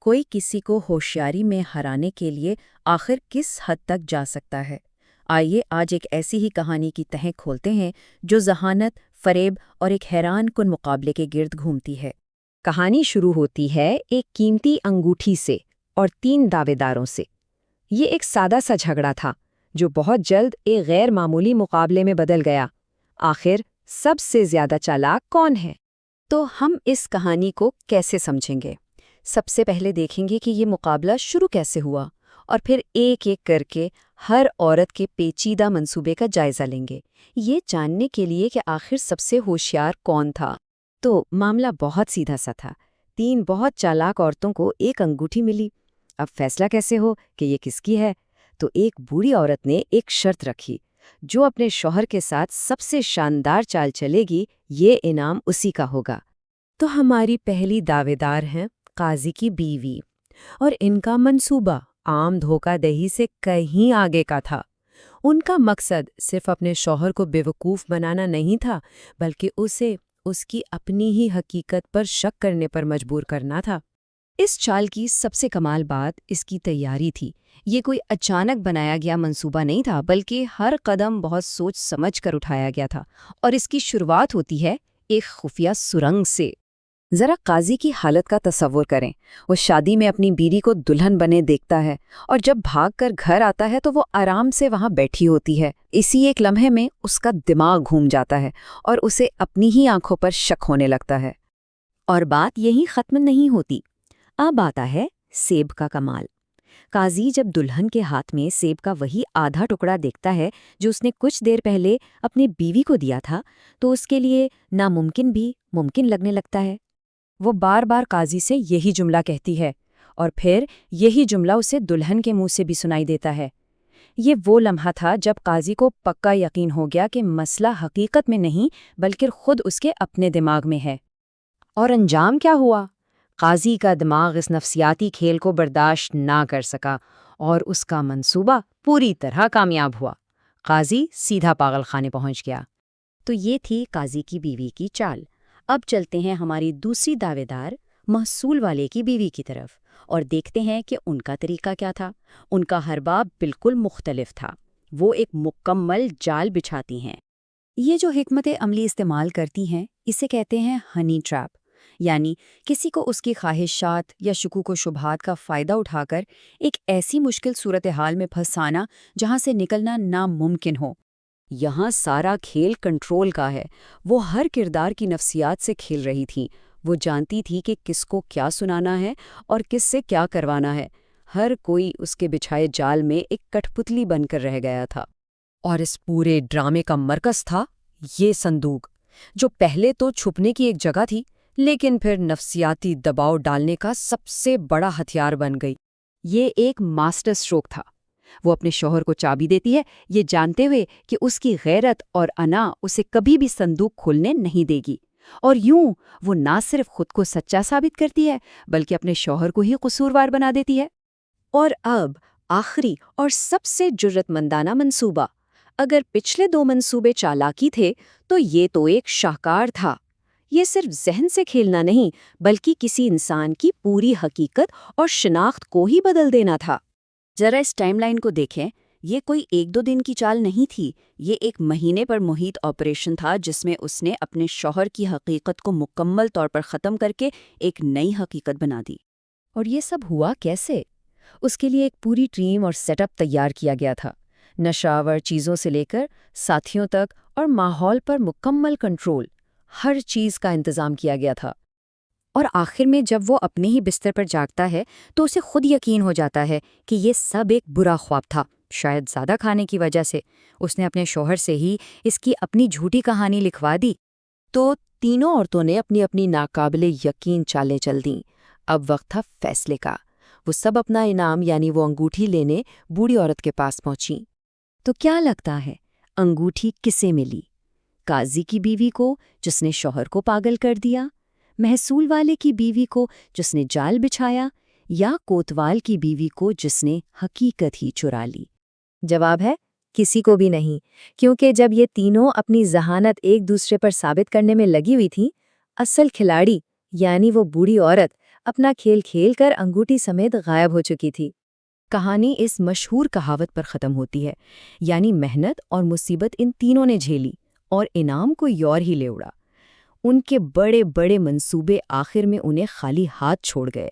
کوئی کسی کو ہوشیاری میں ہرانے کے لیے آخر کس حد تک جا سکتا ہے؟ آئیے آج ایک ایسی ہی کہانی کی تہیں کھولتے ہیں جو ذہانت، فریب اور ایک حیران کن مقابلے کے گرد گھومتی ہے۔ کہانی شروع ہوتی ہے ایک قیمتی انگوٹھی سے اور 3 دعوے داروں سے۔ یہ ایک سادہ سا جھگڑا تھا جو بہت جلد ایک غیر معمولی مقابلے میں بدل گیا۔ آخر سب سے زیادہ چالاک کون ہے؟ تو ہم اس کہانی کو کیسے سمجھیں گے؟ سب سے پہلے دیکھیں گے کہ یہ مقابلہ شروع کیسے ہوا، اور پھر ایک ایک کر کے ہر عورت کے پیچیدہ منصوبے کا جائزہ لیں گے، یہ جاننے کے لیے کہ آخر سب سے ہوشیار کون تھا۔ تو معاملہ بہت سیدھا سا تھا۔ 3 بہت چالاک عورتوں کو ایک انگوٹھی ملی۔ اب فیصلہ کیسے ہو کہ یہ کس کی ہے؟ تو ایک بوڑھی عورت نے ایک شرط رکھی، جو اپنے شوہر کے ساتھ سب سے شاندار چال چلے گی، یہ انعام اسی کا ہوگا۔ تو ہماری پہلی دعوے دار ہیں قاضی کی بیوی، اور ان کا منصوبہ عام دھوکہ دہی سے کہیں آگے کا تھا۔ ان کا مقصد صرف اپنے شوہر کو بیوقوف بنانا نہیں تھا، بلکہ اسے اس کی اپنی ہی حقیقت پر شک کرنے پر مجبور کرنا تھا۔ اس چال کی سب سے کمال بات اس کی تیاری تھی۔ یہ کوئی اچانک بنایا گیا منصوبہ نہیں تھا، بلکہ ہر قدم بہت سوچ سمجھ کر اٹھایا گیا تھا، اور اس کی شروعات ہوتی ہے ایک خفیہ سرنگ سے۔ ذرا قاضی کی حالت کا تصور کریں۔ وہ شادی میں اپنی بیوی کو دلہن بنے دیکھتا ہے، اور جب بھاگ کر گھر آتا ہے تو وہ آرام سے وہاں بیٹھی ہوتی ہے۔ اسی ایک لمحے میں اس کا دماغ گھوم جاتا ہے، اور اسے اپنی ہی آنکھوں پر شک ہونے لگتا ہے۔ اور بات یہی ختم نہیں ہوتی۔ اب آتا ہے سیب کا کمال۔ قاضی جب دلہن کے ہاتھ میں سیب کا وہی آدھا ٹکڑا دیکھتا ہے جو اس نے کچھ دیر پہلے اپنی بیوی کو دیا تھا، تو اس کے لیے ناممکن بھی ممکن لگنے لگتا ہے۔ وہ بار بار قاضی سے یہی جملہ کہتی ہے، اور پھر یہی جملہ اسے دلہن کے منہ سے بھی سنائی دیتا ہے۔ یہ وہ لمحہ تھا جب قاضی کو پکا یقین ہو گیا کہ مسئلہ حقیقت میں نہیں بلکہ خود اس کے اپنے دماغ میں ہے۔ اور انجام کیا ہوا؟ قاضی کا دماغ اس نفسیاتی کھیل کو برداشت نہ کر سکا، اور اس کا منصوبہ پوری طرح کامیاب ہوا۔ قاضی سیدھا پاگل خانے پہنچ گیا۔ تو یہ تھی قاضی کی بیوی کی چال۔ اب چلتے ہیں ہماری دوسری دعوے دار محصول والے کی بیوی کی طرف، اور دیکھتے ہیں کہ ان کا طریقہ کیا تھا۔ ان کا ہر باب بالکل مختلف تھا۔ وہ ایک مکمل جال بچھاتی ہیں۔ یہ جو حکمت عملی استعمال کرتی ہیں، اسے کہتے ہیں ہنی ٹریپ، یعنی کسی کو اس کی خواہشات یا شکوک و شبہات کا فائدہ اٹھا کر ایک ایسی مشکل صورتحال میں پھنسانا جہاں سے نکلنا ناممکن ہو۔ یہاں سارا کھیل کنٹرول کا ہے۔ وہ ہر کردار کی نفسیات سے کھیل رہی تھیں۔ وہ جانتی تھی کہ کس کو کیا سنانا ہے اور کس سے کیا کروانا ہے۔ ہر کوئی اس کے بچھائے جال میں ایک کٹھ پتلی بن کر رہ گیا تھا۔ اور اس پورے ڈرامے کا مرکز تھا یہ صندوق، جو پہلے تو چھپنے کی ایک جگہ تھی، لیکن پھر نفسیاتی دباؤ ڈالنے کا سب سے بڑا ہتھیار بن گئی۔ یہ ایک ماسٹر اسٹروک تھا۔ وہ اپنے شوہر کو چابی دیتی ہے، یہ جانتے ہوئے کہ اس کی غیرت اور انا اسے کبھی بھی صندوق کھولنے نہیں دے گی، اور یوں وہ نہ صرف خود کو سچا ثابت کرتی ہے بلکہ اپنے شوہر کو ہی قصوروار بنا دیتی ہے۔ اور اب آخری اور سب سے جرت مندانہ منصوبہ۔ اگر پچھلے 2 منصوبے چالاکی تھے، تو یہ تو ایک شاہکار تھا۔ یہ صرف ذہن سے کھیلنا نہیں بلکہ کسی انسان کی پوری حقیقت اور شناخت کو ہی بدل دینا تھا۔ ذرا اس ٹائم لائن کو دیکھیں۔ یہ کوئی 1-2 دن کی چال نہیں تھی، یہ ایک مہینے پر محیط آپریشن تھا، جس میں اس نے اپنے شوہر کی حقیقت کو مکمل طور پر ختم کر کے ایک نئی حقیقت بنا دی۔ اور یہ سب ہوا کیسے؟ اس کے لیے ایک پوری ٹیم اور سیٹ اپ تیار کیا گیا تھا۔ نشاور چیزوں سے لے کر ساتھیوں تک اور ماحول پر مکمل کنٹرول، ہر چیز کا انتظام کیا گیا تھا۔ اور آخر میں جب وہ اپنے ہی بستر پر جاگتا ہے تو اسے خود یقین ہو جاتا ہے کہ یہ سب ایک برا خواب تھا۔ شاید زیادہ کھانے کی وجہ سے اس نے اپنے شوہر سے ہی اس کی اپنی جھوٹی کہانی لکھوا دی۔ تو تینوں عورتوں نے اپنی اپنی ناقابل یقین چالیں چل دیں۔ اب وقت تھا فیصلے کا۔ وہ سب اپنا انعام یعنی وہ انگوٹھی لینے بوڑھی عورت کے پاس پہنچیں۔ تو کیا لگتا ہے انگوٹھی کسے ملی؟ قاضی کی بیوی کو جس نے شوہر کو پاگل کر دیا، محصول والے کی بیوی کو جس نے جال بچھایا، یا کوتوال کی بیوی کو جس نے حقیقت ہی چرا لی؟ جواب ہے کسی کو بھی نہیں، کیونکہ جب یہ تینوں اپنی ذہانت ایک دوسرے پر ثابت کرنے میں لگی ہوئی تھیں، اصل کھلاڑی یعنی وہ بوڑھی عورت اپنا کھیل کھیل کر انگوٹھی سمیت غائب ہو چکی تھی۔ کہانی اس مشہور کہاوت پر ختم ہوتی ہے، یعنی محنت اور مصیبت ان تینوں نے جھیلی اور انعام کوئی اور ہی لے اڑا۔ ان کے بڑے بڑے منصوبے آخر میں انہیں خالی ہاتھ چھوڑ گئے۔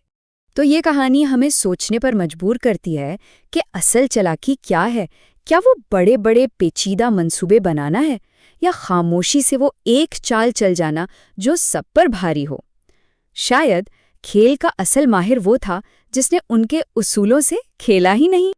تو یہ کہانی ہمیں سوچنے پر مجبور کرتی ہے کہ اصل چالاکی کیا ہے؟ کیا وہ بڑے بڑے پیچیدہ منصوبے بنانا ہے، یا خاموشی سے وہ ایک چال چل جانا جو سب پر بھاری ہو؟ شاید کھیل کا اصل ماہر وہ تھا جس نے ان کے اصولوں سے کھیلا ہی نہیں۔